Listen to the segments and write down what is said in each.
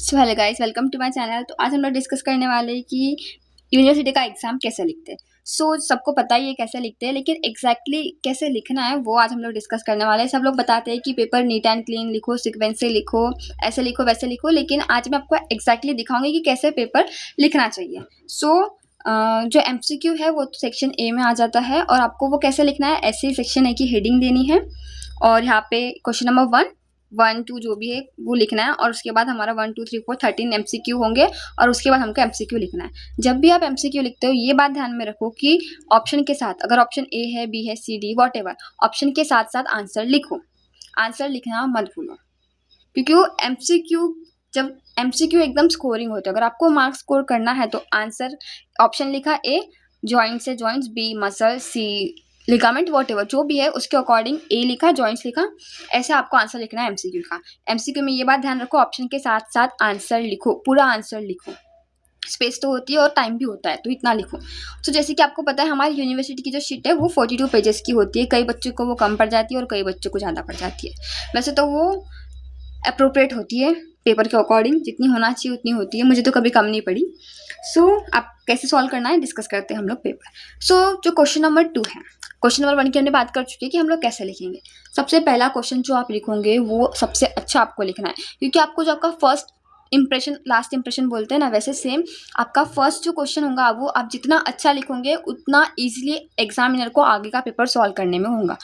So hello guys, welcome to my channel. तो आज हम लोग डिस्कस करने वाले हैं कि यूनिवर्सिटी का एग्ज़ाम कैसे लिखते हैं। सबको पता ही है कैसे लिखते हैं, लेकिन एग्जैक्टली कैसे लिखना है वो आज हम लोग डिस्कस करने वाले हैं। सब लोग बताते हैं कि पेपर नीट एंड क्लीन लिखो, सीक्वेंस से लिखो, ऐसे लिखो वैसे लिखो, लेकिन आज मैं आपको एग्जैक्टली दिखाऊंगी कि कैसे पेपर लिखना चाहिए। जो MCQ है वो सेक्शन ए में आ जाता है, और आपको वो कैसे लिखना है, ऐसे ही सेक्शन ए की हेडिंग देनी है, और यहाँ पे क्वेश्चन नंबर 1, 2 जो भी है वो लिखना है, और उसके बाद हमारा 1, 2, 3, 4 13 MCQ होंगे, और उसके बाद हमको MCQ लिखना है। जब भी आप MCQ लिखते हो ये बात ध्यान में रखो कि ऑप्शन के साथ, अगर ऑप्शन ए है, बी है, सी, डी, वॉट एवर, ऑप्शन के साथ साथ आंसर लिखो। आंसर लिखना मत भूलो, क्योंकि वो MCQ, जब MCQ एकदम स्कोरिंग होते हैं, अगर आपको मार्क्स स्कोर करना है तो आंसर, ऑप्शन लिखा ए जॉइंट से joints, B muscle, C ligament, whatever जो भी है उसके अकॉर्डिंग ए लिखा, जॉइंट्स लिखा, ऐसे आपको आंसर लिखना है MCQ का। MCQ में ये बात ध्यान रखो, ऑप्शन के साथ साथ आंसर लिखो, पूरा आंसर लिखो। स्पेस तो होती है और टाइम भी होता है, तो इतना लिखो। तो जैसे कि आपको पता है हमारी यूनिवर्सिटी की जो शीट है वो 42 पेजेस की होती है। कई बच्चों को वो कम पड़ जाती है और कई बच्चों को ज़्यादा पड़ जाती है। वैसे तो वो अप्रोप्रिएट होती है, पेपर के अकॉर्डिंग जितनी होना चाहिए उतनी होती है। मुझे तो कभी कम नहीं पड़ी। आप कैसे सॉल्व करना है डिस्कस करते हैं हम लोग पेपर। जो क्वेश्चन नंबर 2 है, क्वेश्चन नंबर 1 की हमने बात कर चुकी है कि हम लोग कैसे लिखेंगे। सबसे पहला क्वेश्चन जो आप लिखोगे वो सबसे अच्छा आपको लिखना है, क्योंकि आपको जो आपका फर्स्ट इंप्रेशन, लास्ट इंप्रेशन बोलते हैं ना, वैसे सेम आपका फर्स्ट जो क्वेश्चन होगा वो आप जितना अच्छा लिखोगे उतना ईजिली एग्जामिनर को आगे का पेपर सॉल्व करने में होगा,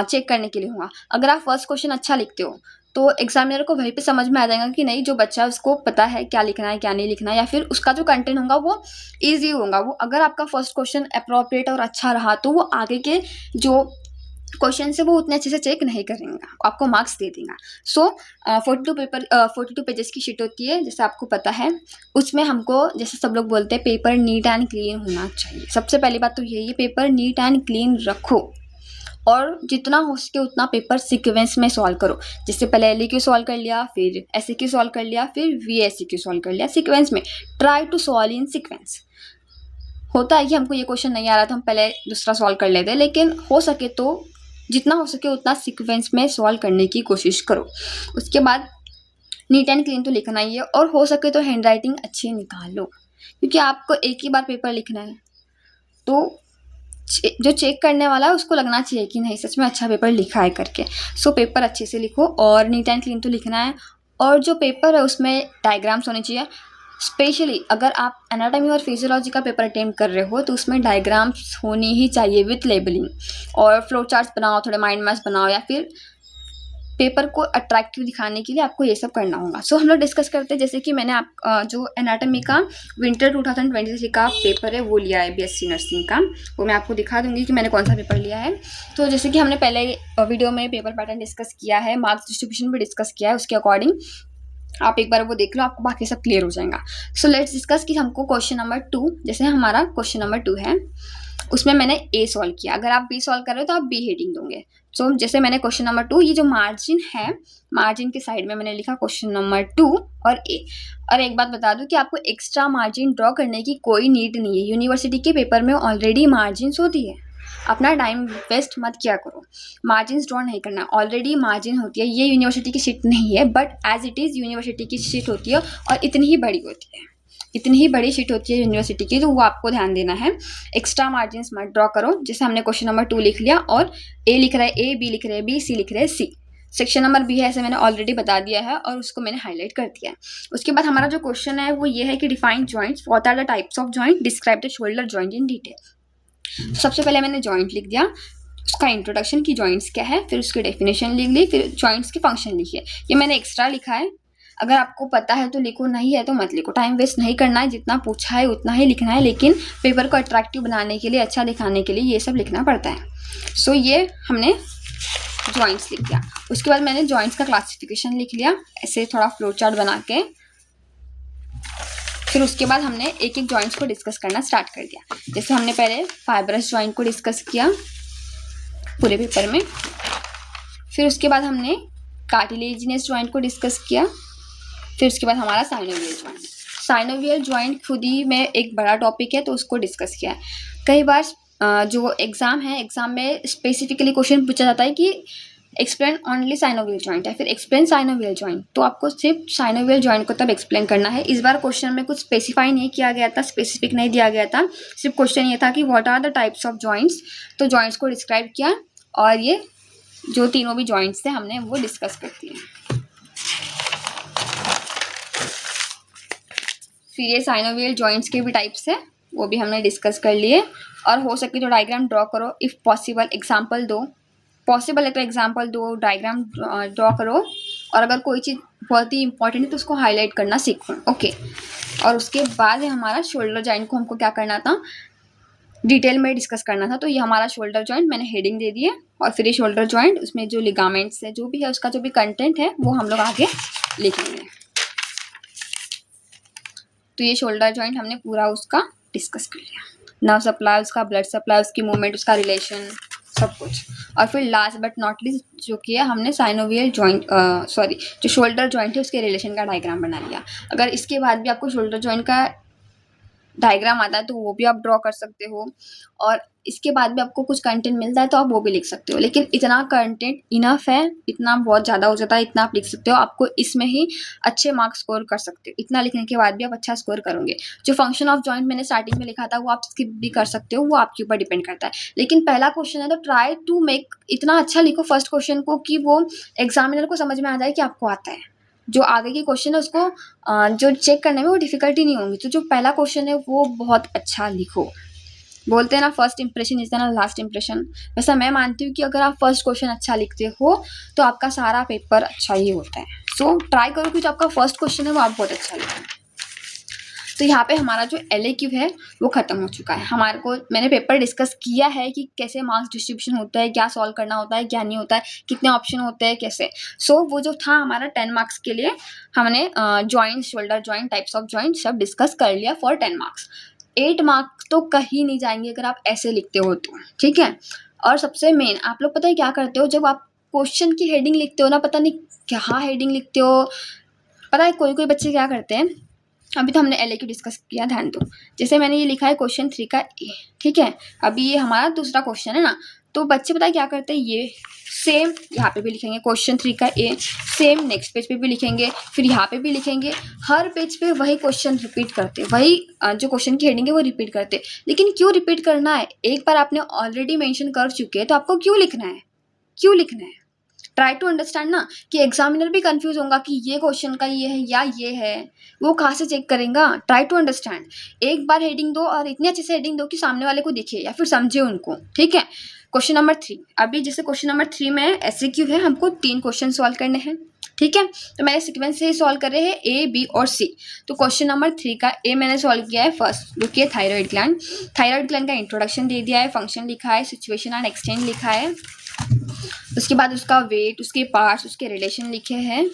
चेक करने के लिए होगा। अगर आप फर्स्ट क्वेश्चन अच्छा लिखते हो तो एग्जामिनर को वहीं पे समझ में आ जाएगा कि नहीं, जो बच्चा है उसको पता है क्या लिखना है क्या नहीं लिखना है, या फिर उसका जो कंटेंट होगा वो ईजी होगा। वो अगर आपका फर्स्ट क्वेश्चन अप्रोप्रिएट और अच्छा रहा तो वो आगे के जो क्वेश्चन से वो उतने अच्छे से चेक नहीं करेंगे, आपको मार्क्स दे देगा। 42 पेजेस की शीट होती है, जैसे आपको पता है। उसमें हमको, जैसे सब लोग बोलते हैं, पेपर नीट एंड क्लीन होना चाहिए। सबसे पहली बात तो यही है, पेपर नीट एंड क्लीन रखो, और जितना हो सके उतना पेपर सीक्वेंस में सॉल्व करो। जिससे पहले LEQ सॉल्व कर लिया, फिर SEQ सॉल्व कर लिया, फिर VSEQ सॉल्व कर लिया। सीक्वेंस में try to solve in sequence. होता है कि हमको ये क्वेश्चन नहीं आ रहा तो हम पहले दूसरा सॉल्व कर लेते हैं, लेकिन हो सके तो जितना हो सके उतना सीक्वेंस में सॉल्व करने की कोशिश करो। उसके बाद नीट एंड क्लीन तो लिखना ही है, और हो सके तो हैंड राइटिंग अच्छी निकालो, क्योंकि आपको एक ही बार पेपर लिखना है। तो जो चेक करने वाला है उसको लगना चाहिए कि नहीं सच में अच्छा पेपर लिखा है करके। पेपर अच्छे से लिखो, और नीट एंड क्लीन तो लिखना है। और जो पेपर है उसमें डायग्राम्स होने चाहिए। स्पेशली अगर आप एनाटॉमी और फिजियोलॉजी का पेपर अटेम्प्ट कर रहे हो तो उसमें डायग्राम्स होनी ही चाहिए विथ लेबलिंग, और फ्लो चार्ट्स बनाओ, थोड़े माइंड मैप्स बनाओ, या फिर पेपर को अट्रैक्टिव दिखाने के लिए आपको ये सब करना होगा। हम लोग डिस्कस करते हैं, जैसे कि मैंने जो एनाटॉमी का विंटर 2023 का पेपर है वो लिया है, BSc नर्सिंग का। वो मैं आपको दिखा दूंगी कि मैंने कौन सा पेपर लिया है। तो जैसे कि हमने पहले वीडियो में पेपर पैटर्न डिस्कस किया है, मार्क्स डिस्ट्रीब्यूशन भी डिस्कस किया है, उसके अकॉर्डिंग आप एक बार वो देख लो, आपको बाकी सब क्लियर हो जाएगा। लेट्स डिस्कस कि हमको क्वेश्चन नंबर 2, जैसे हमारा क्वेश्चन नंबर 2 है, उसमें मैंने A सॉल्व किया। अगर आप B सॉल्व कर रहे हो तो आप B हेडिंग दोगे। जैसे मैंने क्वेश्चन नंबर 2, ये जो मार्जिन है, मार्जिन के साइड में मैंने लिखा क्वेश्चन नंबर 2 और A। और एक बात बता दूं कि आपको एक्स्ट्रा मार्जिन ड्रॉ करने की कोई नीड नहीं है। यूनिवर्सिटी के पेपर में ऑलरेडी मार्जिन होती है, अपना टाइम वेस्ट मत किया करो, मार्जिन ड्रॉ नहीं करना, ऑलरेडी मार्जिन होती है। ये यूनिवर्सिटी की शीट नहीं है, but as it is university की शीट होती है, और इतनी ही बड़ी होती है, इतनी ही बड़ी शीट होती है यूनिवर्सिटी की, तो वो आपको ध्यान देना है। एक्स्ट्रा मार्जिन मत ड्रॉ करो। जैसे हमने क्वेश्चन नंबर 2 लिख लिया, और A लिख रहा है A, B लिख रहे हैं B, C लिख रहे हैं C। सेक्शन नंबर B है, ऐसे मैंने ऑलरेडी बता दिया है और उसको मैंने हाईलाइट कर दिया है। उसके बाद हमारा जो क्वेश्चन है वो ये है कि define joints, what are the types of joint, describe the shoulder joint in detail. सबसे पहले मैंने जॉइंट लिख दिया, उसका इंट्रोडक्शन की जॉइंट्स क्या है, फिर उसकी डेफिनेशन लिख ली, फिर जॉइंट्स के फंक्शन लिखिए। ये मैंने एक्स्ट्रा लिखा है, अगर आपको पता है तो लिखो, नहीं है तो मत लिखो। टाइम वेस्ट नहीं करना है, जितना पूछा है उतना ही लिखना है, लेकिन पेपर को अट्रैक्टिव बनाने के लिए, अच्छा दिखाने के लिए ये सब लिखना पड़ता है। ये हमने जॉइंट्स लिख दिया। उसके बाद मैंने जॉइंट्स का क्लासिफिकेशन लिख लिया, ऐसे थोड़ा फ्लो चार्ट बना के। फिर उसके बाद हमने एक एक जॉइंट्स को डिस्कस करना स्टार्ट कर दिया। जैसे हमने पहले फाइब्रस जॉइंट को डिस्कस किया पूरे पेपर में, फिर उसके बाद हमने कार्टिलेजिनस जॉइंट को डिस्कस किया, फिर उसके बाद हमारा साइनोवियल जॉइंट। साइनोवियल जॉइंट खुद ही में एक बड़ा टॉपिक है, तो उसको डिस्कस किया है। कई बार जो एग्ज़ाम है, एग्ज़ाम में स्पेसिफिकली क्वेश्चन पूछा जाता है कि एक्सप्लेन ओनली साइनोवियल जॉइंट है, फिर एक्सप्लेन साइनोवियल जॉइंट। तो आपको सिर्फ साइनोवियल जॉइंट को तब एक्सप्लेन करना है। इस बार क्वेश्चन में कुछ स्पेसिफाई नहीं किया गया था, स्पेसिफिक नहीं दिया गया था, सिर्फ क्वेश्चन ये था कि what are the types of joints. तो जॉइंट्स को डिस्क्राइब किया और ये जो तीनों भी जॉइंट्स थे हमने वो डिस्कस कर दिए। फिर ये साइनोवियल जॉइंट्स के भी टाइप्स है, वो भी हमने डिस्कस कर लिए। और हो सके तो डायग्राम ड्रॉ करो, इफ़ पॉसिबल एग्जाम्पल दो, पॉसिबल है तो एग्जाम्पल दो, डायग्राम ड्रॉ करो। और अगर कोई चीज़ बहुत ही इंपॉर्टेंट है तो उसको हाईलाइट करना सीखो, ओके। और उसके बाद है हमारा शोल्डर जॉइंट को हमको क्या करना था, डिटेल में डिस्कस करना था। तो ये हमारा शोल्डर जॉइंट मैंने हेडिंग दे दी है। और फिर ये शोल्डर जॉइंट, उसमें जो लिगामेंट्स है, जो भी है उसका जो भी कंटेंट है वो हम लोग आगे लिखेंगे। तो ये शोल्डर जॉइंट हमने पूरा उसका डिस्कस कर लिया, नर्व सप्लाई, उसका ब्लड सप्लाई, उसकी मूवमेंट, उसका रिलेशन, सब कुछ। और फिर लास्ट बट नॉट लीस्ट जो किया हमने साइनोवियल जॉइंट, सॉरी जो शोल्डर जॉइंट है उसके रिलेशन का डायग्राम बना लिया। अगर इसके बाद भी आपको शोल्डर जॉइंट का डायग्राम आता है तो वो भी आप ड्रॉ कर सकते हो। और इसके बाद भी आपको कुछ कंटेंट मिलता है तो आप वो भी लिख सकते हो। लेकिन इतना कंटेंट इनफ है, इतना बहुत ज़्यादा हो जाता है, इतना आप लिख सकते हो। आपको इसमें ही अच्छे मार्क्स स्कोर कर सकते हो। इतना लिखने के बाद भी आप अच्छा स्कोर करोगे। जो फंक्शन ऑफ जॉइंट मैंने स्टार्टिंग में लिखा था वो आप स्किप भी कर सकते हो, वो आपके ऊपर डिपेंड करता है। लेकिन पहला क्वेश्चन है तो ट्राई टू मेक इतना अच्छा लिखो फर्स्ट क्वेश्चन को कि वो एग्जामिनर को समझ में आ जाए कि आपको आता है। जो आगे की क्वेश्चन है उसको जो चेक करने में वो डिफिकल्टी नहीं होगी। तो जो पहला क्वेश्चन है वो बहुत अच्छा लिखो। बोलते हैं ना फर्स्ट इंप्रेशन इज ना लास्ट इंप्रेशन, वैसा मैं मानती हूँ कि अगर आप फर्स्ट क्वेश्चन अच्छा लिखते हो तो आपका सारा पेपर अच्छा ही होता है। सो ट्राई करो कि जो आपका फर्स्ट क्वेश्चन है वो आप बहुत अच्छा लिखें। तो यहाँ पे हमारा जो LAQ है वो ख़त्म हो चुका है। हमारे को मैंने पेपर डिस्कस किया है कि कैसे मार्क्स डिस्ट्रीब्यूशन होता है, क्या सॉल्व करना होता है, क्या नहीं होता है, कितने ऑप्शन होते हैं, कैसे। सो वो जो था हमारा 10 मार्क्स के लिए हमने joint, shoulder joint, types of joint सब डिस्कस कर लिया फॉर 10 मार्क्स। 8 मार्क्स तो कहीं नहीं जाएंगे अगर आप ऐसे लिखते हो तो, ठीक है। और सबसे मेन आप लोग पता है क्या करते हो, जब आप क्वेश्चन की हेडिंग लिखते हो ना, पता नहीं क्या हेडिंग लिखते हो। पता है कोई कोई बच्चे क्या करते हैं, अभी तो हमने LAQ डिस्कस किया, ध्यान दो। जैसे मैंने ये लिखा है क्वेश्चन 3 का A, ठीक है। अभी ये हमारा दूसरा क्वेश्चन है ना, तो बच्चे पता है क्या करते हैं, ये सेम यहाँ पे भी लिखेंगे क्वेश्चन 3 का A, सेम नेक्स्ट पेज पे भी लिखेंगे, फिर यहाँ पे भी लिखेंगे। हर पेज पे वही क्वेश्चन रिपीट करते, वही जो क्वेश्चन की हेडिंग है वो रिपीट करते। लेकिन क्यों रिपीट करना है, एक बार आपने ऑलरेडी मेंशन कर चुके हैं तो आपको क्यों लिखना है, क्यों लिखना है। ट्राई टू अंडरस्टैंड ना, कि एग्जामिनर भी कंफ्यूज होगा कि ये क्वेश्चन का ये है या ये है, वो कहाँ से चेक करेगा। ट्राई टू अंडरस्टैंड, एक बार हेडिंग दो और इतनी अच्छे से हेडिंग दो कि सामने वाले को दिखे या फिर समझे उनको, ठीक है। क्वेश्चन नंबर 3, अभी जैसे क्वेश्चन नंबर 3 में SAQ है, हमको 3 क्वेश्चन सॉल्व करने हैं, ठीक है। तो मैंने सीक्वेंस से ही सॉल्व कर रहे हैं A, B और C। तो क्वेश्चन नंबर 3 का A मैंने सॉल्व किया है फर्स्ट, जो कि थायराइड ग्लैंड। थायराइड ग्लैंड का इंट्रोडक्शन दे दिया है, फंक्शन लिखा है, सिचुएशन एंड एक्सटेंट लिखा है। उसके बाद उसका वेट, उसके पार्ट्स, उसके रिलेशन लिखे हैं।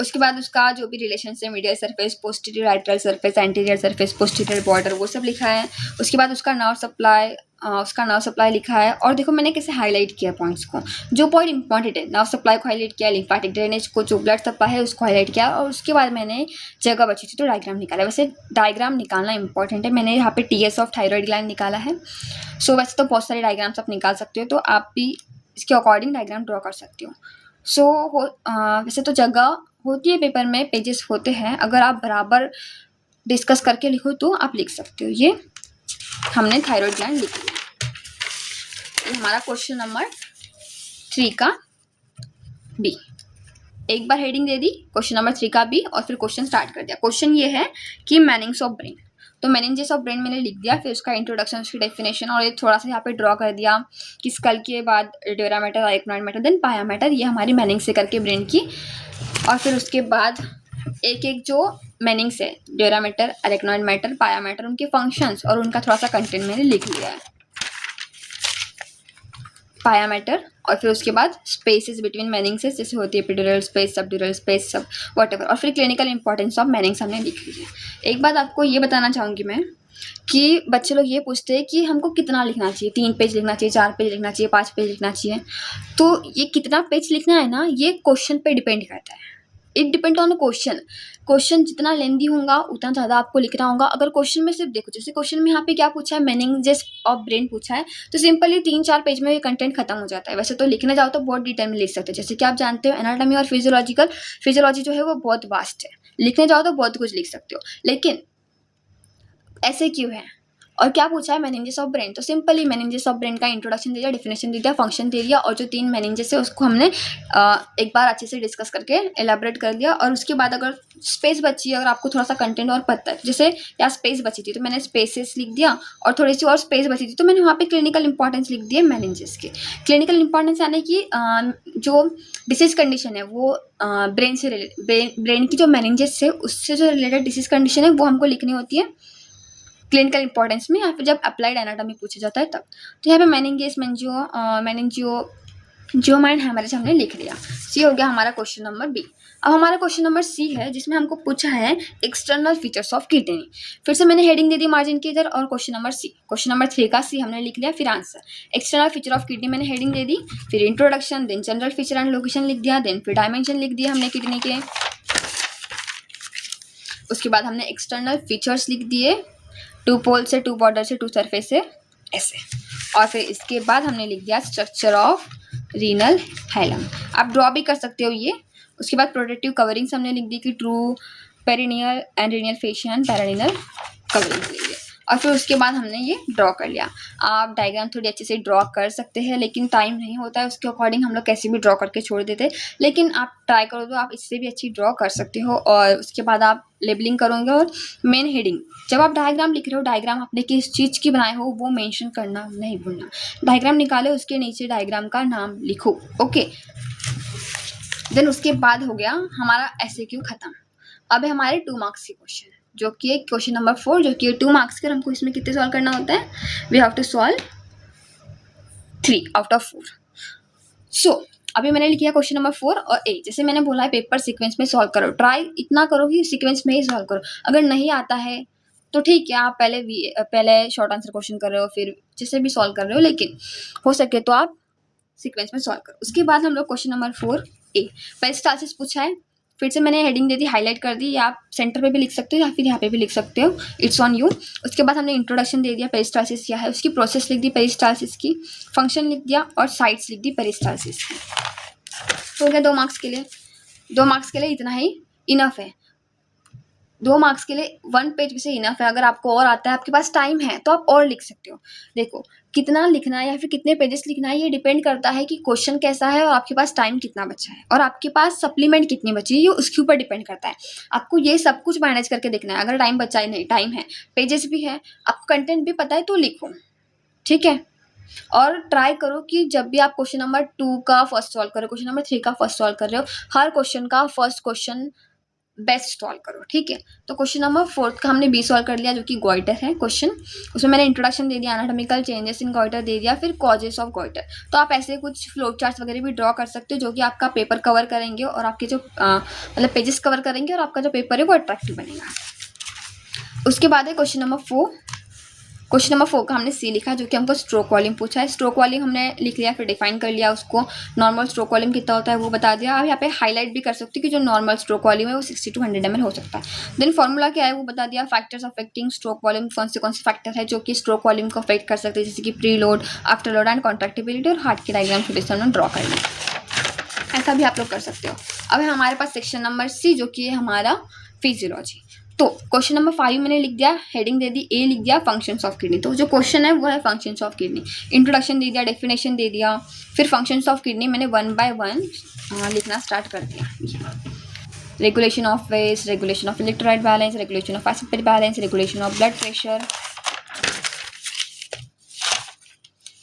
उसके बाद उसका जो भी रिलेशन है, medial surface, posterior lateral surface, anterior surface, posterior border, वो सब लिखा है। उसके बाद उसका नर्व सप्लाई, उसका नर्व सप्लाई लिखा है। और देखो मैंने कैसे हाईलाइट किया पॉइंट्स को, जो पॉइंट इंपॉर्टेंट है नर्व सप्लाई को हाईलाइट किया, लिम्फेटिक ड्रेनेज को, जो ब्लड सप्लाई है उसको हाईलाइट किया। और उसके बाद मैंने जगह बची थी तो डायग्राम निकाला। वैसे डायग्राम निकालना इंपॉर्टेंट है, मैंने यहाँ पे TS ऑफ थायराइड ग्लैंड निकाला है। सो वैसे तो बहुत सारे डायग्राम्स आप निकाल सकते हो, तो आप भी इसके अकॉर्डिंग डायग्राम ड्रॉ कर सकते हो। वैसे तो जगह होती है पेपर में, पेजेस होते हैं, अगर आप बराबर डिस्कस करके लिखो तो आप लिख सकते हो। ये हमने थायराइड ग्लैंड लिख लिया। ये हमारा क्वेश्चन नंबर 3 का B। एक बार हेडिंग दे दी क्वेश्चन नंबर 3 का B और फिर क्वेश्चन स्टार्ट कर दिया। क्वेश्चन ये है कि मेनिंग्स ऑफ ब्रेन, तो मेनिंजेस ऑफ ब्रेन मैंने लिख दिया, फिर उसका इंट्रोडक्शन, उसकी डेफिनेशन, और ये थोड़ा सा यहाँ पे ड्रॉ कर दिया कि स्कल के बाद ड्यूरा मैटर, आइक्नॉइड मैटर, देन पाया मैटर, ये हमारी मेनिंग्स से करके ब्रेन की। और फिर उसके बाद एक एक जो मेनिंग्स है, ड्यूरा मैटर, आइक्नॉइड मैटर, पाया मैटर, उनके फंक्शंस और उनका थोड़ा सा कंटेंट मैंने लिख लिया है। पाया मैटर और फिर उसके बाद स्पेसेस बिटवीन मेनिंग्सेस, जैसे होती है एपिड्यूरल स्पेस, सबड्यूरल स्पेस, सब व्हाटएवर। और फिर क्लिनिकल इंपॉर्टेंस ऑफ मेनिंग्स हमने लिख ली है। एक बात आपको ये बताना चाहूँगी मैं कि बच्चे लोग ये पूछते हैं कि हमको कितना लिखना चाहिए, 3 पेज लिखना चाहिए, 4 पेज लिखना चाहिए, 5 पेज लिखना चाहिए। तो ये कितना पेज लिखना है ना, ये क्वेश्चन पे डिपेंड करता है। It depend on question. Question जितना लेंदी होगा उतना ज़्यादा आपको लिखना होगा। अगर क्वेश्चन में सिर्फ देखो, जैसे क्वेश्चन में यहाँ पे क्या पूछा है, मेनिंजेस ऑफ ब्रेन पूछा है, तो सिंपली 3-4 पेज में ये कंटेंट खत्म हो जाता है। वैसे तो लिखने जाओ तो बहुत डिटेल में लिख सकते हो, जैसे कि आप जानते हो एनाटॉमी और फिजियोलॉजी जो है वो बहुत वास्ट है, लिखने जाओ तो बहुत कुछ लिख सकते हो। लेकिन ऐसे क्यों है और क्या पूछा है, मेनिंजेस ऑफ ब्रेन, तो सिंपली मेनिंजेस ऑफ ब्रेन का इंट्रोडक्शन दे दिया, डेफिनेशन दे दिया, फंक्शन दे दिया, और जो 3 मेनिंजेस है उसको हमने एक बार अच्छे से डिस्कस करके एलाबरेट कर दिया। और उसके बाद अगर स्पेस बची है, अगर आपको थोड़ा सा कंटेंट और पता है, जैसे यहाँ स्पेस बची थी तो मैंने स्पेसेस लिख दिया, और थोड़ी सी और स्पेस बची थी तो मैंने वहाँ पे क्लिनिकल इंपॉर्टेंस लिख दिए मेनिंजेस के। क्लिनिकल इंपॉर्टेंस यानी कि जो डिसीज कंडीशन है वो ब्रेन से ब्रेन की जो मेनिंजेस है उससे जो रिलेटेड डिसीज कंडीशन है वो हमको लिखनी होती है क्लिनिकल इंपॉर्टेंस में, या फिर जब अप्लाइड एनाटॉमी पूछा जाता है तब। तो यहाँ पे मेनिंजियोमाइन हमारे सामने लिख लिया। सी हो गया हमारा क्वेश्चन नंबर बी। अब हमारा क्वेश्चन नंबर सी है जिसमें हमको पूछा है एक्सटर्नल फीचर्स ऑफ किडनी। फिर से मैंने हेडिंग दे दी मार्जिन के इधर, और question number C, question number 3 का सी हमने लिख लिया, फिर answer. External feature of kidney मैंने हेडिंग दे दी, फिर introduction, then general feature and location लिख दिया, देन फिर डायमेंशन लिख दिया हमने किडनी के। उसके बाद हमने एक्सटर्नल फीचर्स लिख दिए, 2 पोल से, 2 बॉर्डर से, 2 सरफेस से, ऐसे। और फिर इसके बाद हमने लिख दिया स्ट्रक्चर ऑफ रीनल हाइलम, आप ड्रॉ भी कर सकते हो ये। उसके बाद प्रोटेक्टिव कवरिंग्स हमने लिख दी कि true perineal and renal fascial and pararenal covering लिख दिए। और फिर उसके बाद हमने ये ड्रॉ कर लिया। आप डायग्राम थोड़ी अच्छे से ड्रॉ कर सकते हैं, लेकिन टाइम नहीं होता है उसके अकॉर्डिंग हम लोग कैसे भी ड्रॉ करके छोड़ देते हैं, लेकिन आप ट्राई करो तो आप इससे भी अच्छी ड्रॉ कर सकते हो। और उसके बाद आप लेबलिंग करोगे, और मेन हेडिंग, जब आप डायग्राम लिख रहे हो, डायग्राम आपने किस चीज़ की बनाए हो वो मेंशन करना नहीं भूलना। डायग्राम निकाले, उसके नीचे डायग्राम का नाम लिखो, ओके। देन उसके बाद हो गया हमारा एसएक्यू खत्म। अब है हमारे 2 मार्क्स के क्वेश्चन, जो कि एक क्वेश्चन नंबर 4, जो कि 2 मार्क्स के, हमको इसमें कितने सॉल्व करना होता है, we have to solve 3 out of 4। So अभी मैंने लिखा क्वेश्चन नंबर 4 और 8। जैसे मैंने बोला है पेपर सीक्वेंस में सॉल्व करो, ट्राई इतना करो कि सीक्वेंस में ही सॉल्व करो। अगर नहीं आता है तो ठीक है, आप पहले शॉर्ट आंसर क्वेश्चन कर रहे हो, फिर जैसे भी सॉल्व कर रहे हो, लेकिन हो सके तो आप सीक्वेंस में सॉल्व करो। उसके बाद हम लोग क्वेश्चन नंबर 4A, पेरिस्टाल्सिस पूछा है। फिर से मैंने हेडिंग दे दी, हाईलाइट कर दी, या आप सेंटर पे भी लिख सकते हो या फिर यहाँ पे भी लिख सकते हो, इट्स ऑन यू। उसके बाद हमने इंट्रोडक्शन दे दिया, पेरिस्टाल्सिस क्या है, उसकी प्रोसेस लिख दी, पेरिस्टाल्सिस की फंक्शन लिख दिया, और साइट्स लिख दी पेरिस्टाल्सिस की। हो गया 2 मार्क्स के लिए। 2 मार्क्स के लिए इतना ही इनफ है। 2 मार्क्स के लिए 1 पेज से इनफ है। अगर आपको और आता है, आपके पास टाइम है, तो आप और लिख सकते हो। देखो कितना लिखना है या फिर कितने पेजेस लिखना है, ये डिपेंड करता है कि क्वेश्चन कैसा है और आपके पास टाइम कितना बचा है, और आपके पास सप्लीमेंट कितनी बची है, ये उसके ऊपर डिपेंड करता है। आपको ये सब कुछ मैनेज करके देखना है। अगर टाइम बचा ही नहीं, टाइम है, पेजेस भी है, आपको कंटेंट भी पता है, तो लिखो, ठीक है। और ट्राई करो कि जब भी आप क्वेश्चन नंबर 2 का फर्स्ट सॉल्व करो, क्वेश्चन नंबर 3 का फर्स्ट सॉल्व कर रहे हो, हर क्वेश्चन का फर्स्ट क्वेश्चन बेस्ट सॉल्व करो, ठीक है। तो क्वेश्चन नंबर 4 का हमने बी सॉल्व कर लिया, जो कि गॉइटर है क्वेश्चन। उसमें मैंने इंट्रोडक्शन दे दिया, एनाटॉमिकल चेंजेस इन गॉइटर दे दिया, फिर कॉजेस ऑफ गॉइटर। तो आप ऐसे कुछ फ्लो चार्ट्स वगैरह भी ड्रॉ कर सकते हो, जो कि आपका पेपर कवर करेंगे, और आपके जो मतलब पेजेस कवर करेंगे, और आपका जो पेपर है वो अट्रैक्टिव बनेगा। उसके बाद है क्वेश्चन नंबर 4। क्वेश्चन नंबर 4 का हमने सी लिखा, जो कि हमको स्ट्रोक वॉल्यूम पूछा है। स्ट्रोक वॉल्यूम हमने लिख लिया, फिर डिफाइन कर लिया उसको। नॉर्मल स्ट्रोक वॉल्यूम कितना होता है वो बता दिया। अब यहाँ पे हाईलाइट भी कर सकती हूँ कि जो नॉर्मल स्ट्रोक वॉल्यूम है वो 60 to 100 ml हो सकता है। देन फॉर्मूला क्या है वो बता दिया। फैक्टर्स अफेक्टिंग स्ट्रोक वॉल्यूम, कौन से फैक्टर है जो कि स्ट्रोक वॉल्यूम को अफेक्ट कर सकते हैं, जैसे कि pre load, after load and contractibility, और हार्ट की डायग्राम थोड़ी सी हमने ड्रॉ कर लिया। ऐसा भी आप लोग कर सकते हो। अब है हमारे पास सेक्शन नंबर सी, जो कि है हमारा फिजियोलॉजी। तो क्वेश्चन नंबर 5 मैंने लिख दिया, हेडिंग दे दी, ए लिख दिया, फंक्शंस ऑफ किडनी। तो जो क्वेश्चन है वो है फंक्शंस ऑफ किडनी। इंट्रोडक्शन दे दिया, डेफिनेशन दे दिया, फिर फंक्शंस ऑफ किडनी मैंने 1 by 1 लिखना स्टार्ट कर दिया। Regulation of waste, regulation of electrolyte balance, regulation of acid balance, regulation of blood pressure,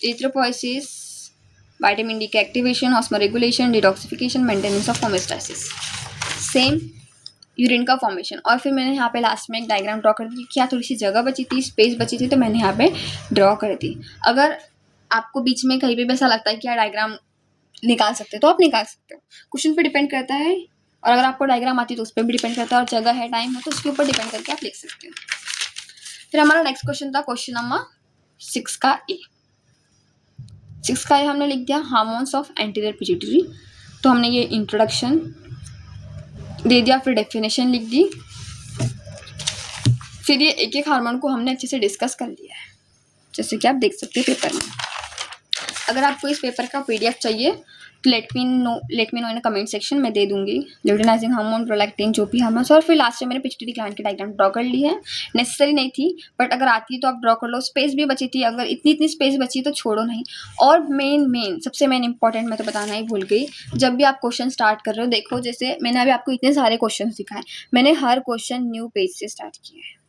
erythropoiesis, vitamin D के activation, osmoregulation, detoxification, maintenance of homeostasis, same urine का formation. और फिर मैंने यहाँ पे लास्ट में एक डायग्राम ड्रॉ कर दी। क्या थोड़ी सी जगह बची थी, स्पेस बची थी, तो मैंने यहाँ पे ड्रॉ कर दी। अगर आपको बीच में कहीं पे भी ऐसा लगता है कि डायग्राम निकाल सकते हो तो आप निकाल सकते हो, क्वेश्चन पे डिपेंड करता है। और अगर आपको डायग्राम आती है तो उस पर भी डिपेंड करता है, और जगह है, टाइम है, तो उसके ऊपर डिपेंड करके आप लिख सकते हो। फिर हमारा नेक्स्ट क्वेश्चन था क्वेश्चन नंबर 6 का ए। 6 का ए हमने लिख दिया, हार्मोन्स ऑफ एंटीरियर पिट्यूटरी। तो हमने ये इंट्रोडक्शन, दे दिया, फिर डेफिनेशन लिख दी। फिर ये एक एक हार्मोन को हमने अच्छे से डिस्कस कर लिया है, जैसे कि आप देख सकते हैं पेपर में। अगर आपको इस पेपर का पीडीएफ चाहिए तो let me know in comment section में दे दूंगी। ल्यूटिनाइजिंग हार्मोन, प्रोलैक्टिन, जो भी हार्मोन्स। और फिर लास्ट में मैंने पिट्यूटरी ग्लैंड की डायग्राम ड्रॉ कर ली है। नेसेसरी नहीं थी, बट अगर आती है तो आप ड्रॉ कर लो। स्पेस भी बची थी, अगर इतनी स्पेस बची तो छोड़ो नहीं। और सबसे मेन इंपॉर्टेंट मैं तो बताना ही भूल गई, जब भी आप क्वेश्चन स्टार्ट कर रहे हो, देखो जैसे मैंने अभी आपको इतने सारे क्वेश्चन दिखाए, मैंने हर क्वेश्चन न्यू पेज से स्टार्ट किया है।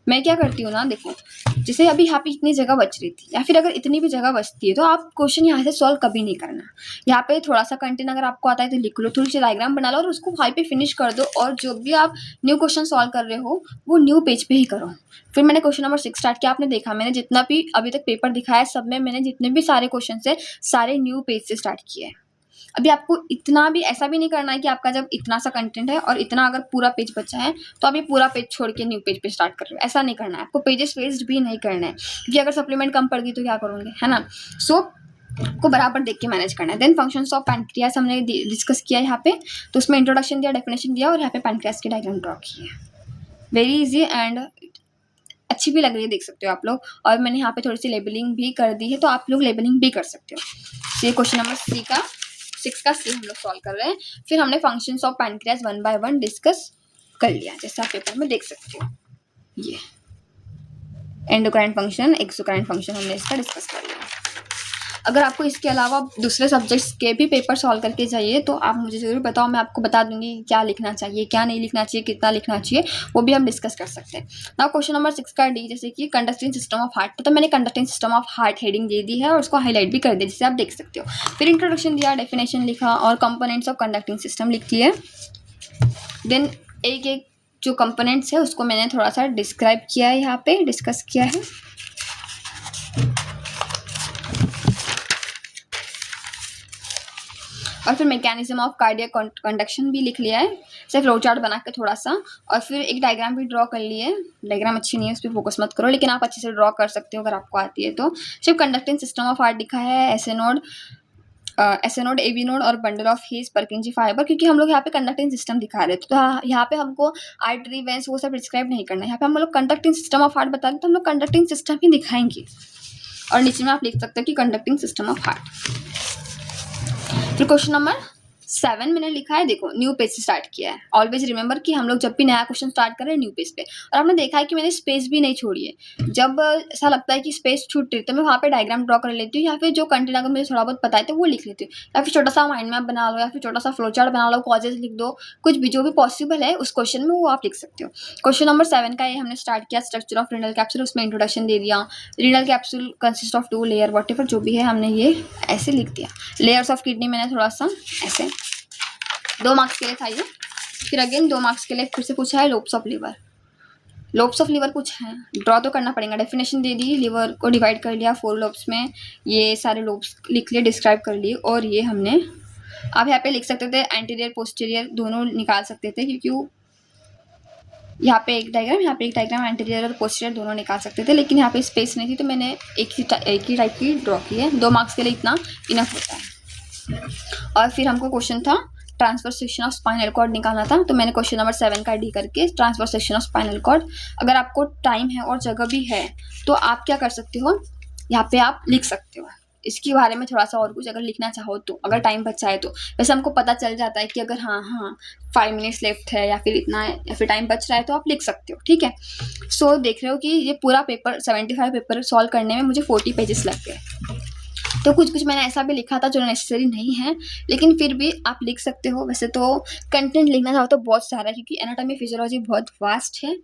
मैं क्या करती हूँ ना, देखो जैसे अभी यहाँ पे इतनी जगह बच रही थी, या फिर अगर इतनी भी जगह बचती है तो आप क्वेश्चन यहाँ से सॉल्व कभी नहीं करना। यहाँ पे थोड़ा सा कंटेंट अगर आपको आता है तो लिख लो, थोड़ी सी डायग्राम बना लो और उसको वहीं पे फिनिश कर दो। और जो भी आप न्यू क्वेश्चन सॉल्व कर रहे हो वो न्यू पेज पे ही करो। फिर मैंने क्वेश्चन नंबर 6 स्टार्ट किया। आपने देखा मैंने जितना भी अभी तक पेपर दिखाया सब में मैंने जितने भी सारे क्वेश्चन है सारे न्यू पेज से स्टार्ट किए हैं। अभी आपको इतना भी ऐसा भी नहीं करना है कि आपका जब इतना सा कंटेंट है और इतना अगर पूरा पेज बचा है तो आप ये पूरा पेज छोड़ के न्यू पेज पे स्टार्ट कर रहे हो, ऐसा नहीं करना है। आपको पेजेस वेस्ट भी नहीं करना है, क्योंकि अगर सप्लीमेंट कम पड़ गई तो क्या करोगे, है ना। सो को बराबर देख के मैनेज करना है। देन फंक्शंस ऑफ पैनक्रियास हमने डिस्कस किया यहाँ पे, तो उसमें इंट्रोडक्शन दिया, डेफिनेशन दिया और यहाँ पे पैनक्रियास की डायग्राम ड्रॉ की है। वेरी इजी एंड अच्छी भी लग रही है, देख सकते हो आप लोग। और मैंने यहाँ पे थोड़ी सी लेबलिंग भी कर दी है, तो आप लोग लेबलिंग भी कर सकते हो। ये क्वेश्चन नंबर 6 का सी हम लोग सॉल्व कर रहे हैं। फिर हमने functions of pancreas 1 by 1 discuss कर लिया, जैसे आप पेपर में देख सकते हो। ये एंडोक्राइन फंक्शन, एक्सोक्राइन फंक्शन हमने इसका डिस्कस कर लिया। अगर आपको इसके अलावा दूसरे सब्जेक्ट्स के भी पेपर सॉल्व करके चाहिए तो आप मुझे ज़रूर बताओ, मैं आपको बता दूंगी क्या लिखना चाहिए, क्या नहीं लिखना चाहिए, कितना लिखना चाहिए, वो भी हम डिस्कस कर सकते हैं। नाउ क्वेश्चन नंबर 6 का डी, जैसे कि कंडक्टिंग सिस्टम ऑफ हार्ट, तो मैंने conducting system of heart heading दे दी है और उसको हाईलाइट भी कर दिया, जैसे आप देख सकते हो। फिर इंट्रोडक्शन दिया, डेफिनेशन लिखा और कंपोनेंट्स ऑफ कंडक्टिंग सिस्टम लिख दिए। देन एक एक जो कंपोनेंट्स है उसको मैंने थोड़ा सा डिस्क्राइब किया है, यहाँ पे डिस्कस किया है। और फिर मैकेनिज्म ऑफ कार्डियक कंडक्शन भी लिख लिया है, सिर्फ फ्लो चार्ट बना के थोड़ा सा। और फिर एक डायग्राम भी ड्रॉ कर ली है। डायग्राम अच्छी नहीं है, उस पर फोकस मत करो, लेकिन आप अच्छे से ड्रॉ कर सकते हो अगर आपको आती है तो। सिर्फ कंडक्टिंग सिस्टम ऑफ हार्ट लिखा है, एसे नोड, एबी नोड और bundle of His Purkinje fiber, क्योंकि हम लोग यहाँ पे कंडक्टिंग सिस्टम दिखा रहे थे, तो यहाँ पे हमको आर्टरी वेंस वो सब डिस्क्राइब नहीं करना है। यहाँ पे हम लोग कंडक्टिंग सिस्टम ऑफ हार्ट बता रहे तो हम लोग कंडक्टिंग सिस्टम ही दिखाएंगे। और नीचे में आप लिख सकते हो कि कंडक्टिंग सिस्टम ऑफ हार्ट। फिर क्वेश्चन नंबर 7 मैंने लिखा है, देखो न्यू पेज से स्टार्ट किया है। ऑलवेज रिमेंबर कि हम लोग जब भी नया क्वेश्चन स्टार्ट कर रहे हैं न्यू पेज पे। और आपने देखा है कि मैंने स्पेस भी नहीं छोड़ी है। जब ऐसा लगता है कि स्पेस छूट रही है तो मैं वहाँ पे डायग्राम ड्रॉ कर लेती हूँ, या फिर जो कंटेंट अगर मुझे थोड़ा बहुत पता है तो वो लिख लेती हूँ, या फिर छोटा सा माइंड मैप बना लो, या फिर छोटा सा फ्लो चार्ट बना लो, कॉजेज लिख दो, कुछ भी जो भी पॉसिबल है उस क्वेश्चन में वो आप लिख सकते हो। क्वेश्चन नंबर 7 का ये हमने स्टार्ट किया, स्ट्रक्चर ऑफ रीनल कैप्सूल, उसमें इंट्रोडक्शन दे दिया। Renal capsule consist of 2 layer, whatever जो भी है हमने ये ऐसे लिख दिया। लेयर्स ऑफ किडनी मैंने थोड़ा सा ऐसे 2 मार्क्स के लिए था ये। फिर अगेन 2 मार्क्स के लिए फिर से पूछा है lobes of liver. Lobes of liver कुछ है, ड्रॉ तो करना पड़ेगा। डेफिनेशन दे दी, लिवर को डिवाइड कर लिया 4 लोब्स में, ये सारे लोब्स लिख लिए, डिस्क्राइब कर लिए। और ये हमने आप यहाँ पे लिख सकते थे एंटीरियर पोस्टीरियर दोनों निकाल सकते थे, क्योंकि यहाँ पे एक डायग्राम एंटीरियर और पोस्टीरियर दोनों निकाल सकते थे, लेकिन यहाँ पे स्पेस नहीं थी तो मैंने एक ही टाइप की ड्रॉ की है। 2 मार्क्स के लिए इतना इनफ होता है। और फिर हमको क्वेश्चन था transfer section of spinal cord निकालना था, तो मैंने क्वेश्चन नंबर 7 का डी करके transfer section of spinal cord. अगर आपको टाइम है और जगह भी है तो आप क्या कर सकते हो, यहाँ पे आप लिख सकते हो इसके बारे में थोड़ा सा और कुछ अगर लिखना चाहो तो, अगर टाइम बचा है तो। वैसे हमको पता चल जाता है कि अगर हाँ 5 मिनट्स लेफ्ट है या फिर इतना है या फिर टाइम बच रहा है तो आप लिख सकते हो, ठीक है। सो देख रहे हो कि ये पूरा पेपर 75 पेपर सॉल्व करने में मुझे 40 पेजेस लग गए। तो कुछ मैंने ऐसा भी लिखा था जो नेसेसरी नहीं है, लेकिन फिर भी आप लिख सकते हो। वैसे तो कंटेंट लिखना चाहो तो बहुत सारा है, क्योंकि एनाटॉमी फिजियोलॉजी बहुत वास्ट है,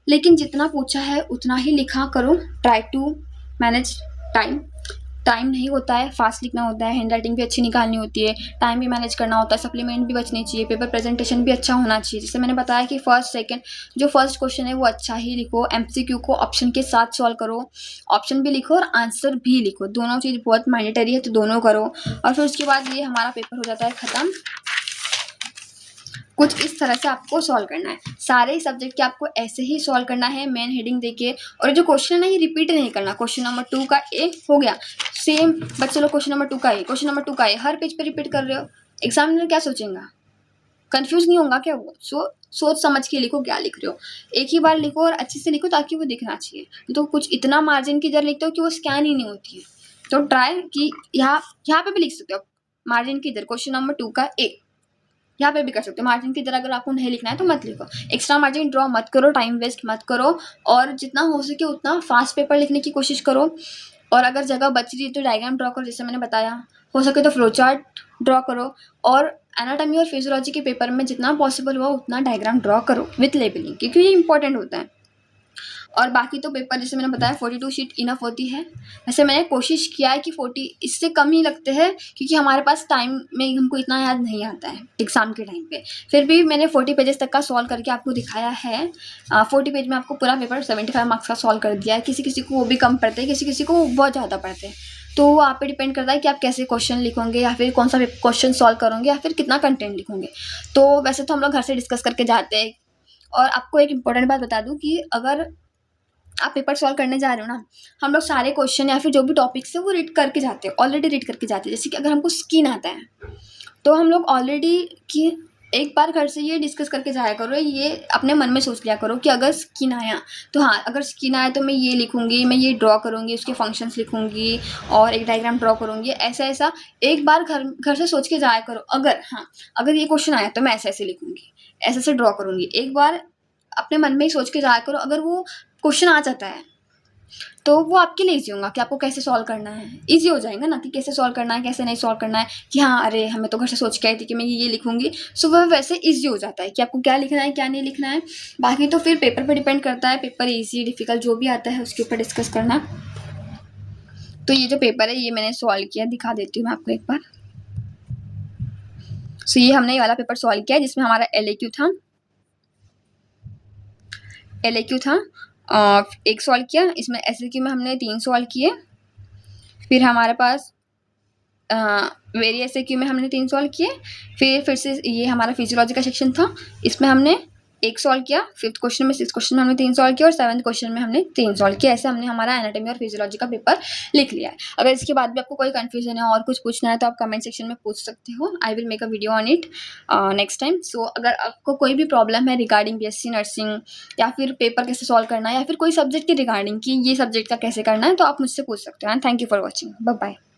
लेकिन जितना पूछा है उतना ही लिखा करो। ट्राई टू मैनेज टाइम नहीं होता है, फास्ट लिखना होता है, हैंड राइटिंग भी अच्छी निकालनी होती है, टाइम भी मैनेज करना होता है, सप्लीमेंट भी बचनी चाहिए, पेपर प्रेजेंटेशन भी अच्छा होना चाहिए। जैसे मैंने बताया कि जो फर्स्ट क्वेश्चन है वो अच्छा ही लिखो, एमसीक्यू को ऑप्शन के साथ सॉल्व करो, ऑप्शन भी लिखो और आंसर भी लिखो, दोनों चीज़ बहुत मैंडेटरी है तो दोनों करो। और फिर उसके बाद ये हमारा पेपर हो जाता है ख़त्म। कुछ इस तरह से आपको सॉल्व करना है, सारे सब्जेक्ट के आपको ऐसे ही सॉल्व करना है, मेन हेडिंग देके। और जो क्वेश्चन है ना ये रिपीट नहीं करना। क्वेश्चन नंबर 2 का ए हो गया सेम, बट चलो क्वेश्चन नंबर 2 का ए, क्वेश्चन नंबर 2 का ए हर पेज पे रिपीट कर रहे हो, एग्जामिनर क्या सोचेगा, कंफ्यूज नहीं होगा क्या वो? सोच समझ के लिखो क्या लिख रहे हो, एक ही बार लिखो और अच्छे से लिखो ताकि वो दिखना चाहिए। तो कुछ इतना मार्जिन की इधर लिखते हो कि वो स्कैन ही नहीं होती है। तो ट्राई कि यहाँ पे भी लिख सकते हो मार्जिन की इधर, क्वेश्चन नंबर 2 का ए, यहाँ पे भी कर सकते हो मार्जिन की इधर। अगर आपको नहीं लिखना है तो मत लिखो, एक्स्ट्रा मार्जिन ड्रॉ मत करो, टाइम वेस्ट मत करो, और जितना हो सके उतना फास्ट पेपर लिखने की कोशिश करो। और अगर जगह बच रही है तो डायग्राम ड्रॉ करो, जैसे मैंने बताया, हो सके तो फ्लो चार्ट ड्रॉ करो, और एनाटॉमी और फिजियोलॉजी के पेपर में जितना पॉसिबल हुआ उतना डायग्राम ड्रॉ करो विथ लेबलिंग, क्योंकि ये इंपॉर्टेंट होता है। और बाकी तो पेपर जैसे मैंने बताया 42 शीट इनफ होती है। वैसे मैंने कोशिश किया है कि 40 इससे कम ही लगते हैं, क्योंकि हमारे पास टाइम में हमको इतना याद नहीं आता है एग्जाम के टाइम पे। फिर भी मैंने 40 पेजेस तक का सॉल्व करके आपको दिखाया है। 40 पेज में आपको पूरा पेपर 75 मार्क्स का सॉल्व कर दिया है। किसी किसी को वो भी कम पड़ते हैं, किसी किसी को बहुत ज़्यादा पड़ते हैं। तो वो आप पे डिपेंड करता है कि आप कैसे क्वेश्चन लिखोगे, या फिर कौन सा क्वेश्चन सॉल्व करोगे, या फिर कितना कंटेंट लिखोगे। तो वैसे तो हम लोग घर से डिस्कस करके जाते हैं। और आपको एक इम्पोर्टेंट बात बता दूं कि अगर आप पेपर सॉल्व करने जा रहे हो ना, हम लोग सारे क्वेश्चन या फिर जो भी टॉपिक्स है वो रीड करके जाते हैं, ऑलरेडी रीड करके जाते हैं। जैसे कि अगर हमको स्किन आता है तो हम लोग ऑलरेडी कि एक बार घर से ये डिस्कस करके जाया करो, ये अपने मन में सोच लिया करो कि अगर स्किन आया तो हाँ, अगर स्किन आया तो मैं ये लिखूंगी, मैं ये ड्रॉ करूंगी, उसके फंक्शंस लिखूंगी और एक डायग्राम ड्रॉ करूंगी। ऐसा ऐसा एक बार घर से सोच के जाया करो। अगर ये क्वेश्चन आया तो मैं ऐसे ऐसे लिखूंगी, ऐसे ऐसे ड्रॉ करूंगी। एक बार अपने मन में ही सोच के जाया करो। अगर वो क्वेश्चन आ जाता है तो वो आपके लिए ईजी होगा कि आपको कैसे सॉल्व करना है, ईजी हो जाएगा ना, कि कैसे सॉल्व करना है, कैसे नहीं सॉल्व करना है। कि हाँ, अरे हमें तो घर से सोच के आई थी कि मैं ये लिखूंगी। सो वह वैसे ईजी हो जाता है कि आपको क्या लिखना है क्या नहीं लिखना है। बाकी तो फिर पेपर पे डिपेंड करता है, पेपर ईजी डिफिकल्ट जो भी आता है उसके ऊपर डिस्कस करना। तो ये जो पेपर है ये मैंने सॉल्व किया, दिखा देती हूँ मैं आपको एक बार। सो ये हमने ये वाला पेपर सॉल्व किया जिसमें हमारा LAQ था। एक सॉल्व किया, इसमें SAQ में हमने 3 सॉल्व किए। फिर हमारे पास वेरी SAQ में हमने 3 सॉल्व किए। फिर से ये हमारा फिजियोलॉजी का सेक्शन था, इसमें हमने 1 सॉल्व किया। 5th क्वेश्चन में 6th क्वेश्चन में हमने 3 सॉल्व किया, और 7th क्वेश्चन में हमने 3 सॉल्व किया। ऐसे हमने हमारा एनाटॉमी और फिजियोलॉजी का पेपर लिख लिया है। अगर इसके बाद भी आपको कोई कंफ्यूजन है और कुछ पूछना है तो आप कमेंट सेक्शन में पूछ सकते हो। I will make a video on it next time. So अगर आपको कोई भी प्रॉब्लम है रिगार्डिंग BSc नर्सिंग, या फिर पेपर कैसे सॉल्व करना है, या फिर कोई सब्जेक्ट के रिगार्डिंग कि ये सब्जेक्ट का कैसे करना है, तो आप मुझसे पूछ सकते हो। And thank you for watching. Bye bye.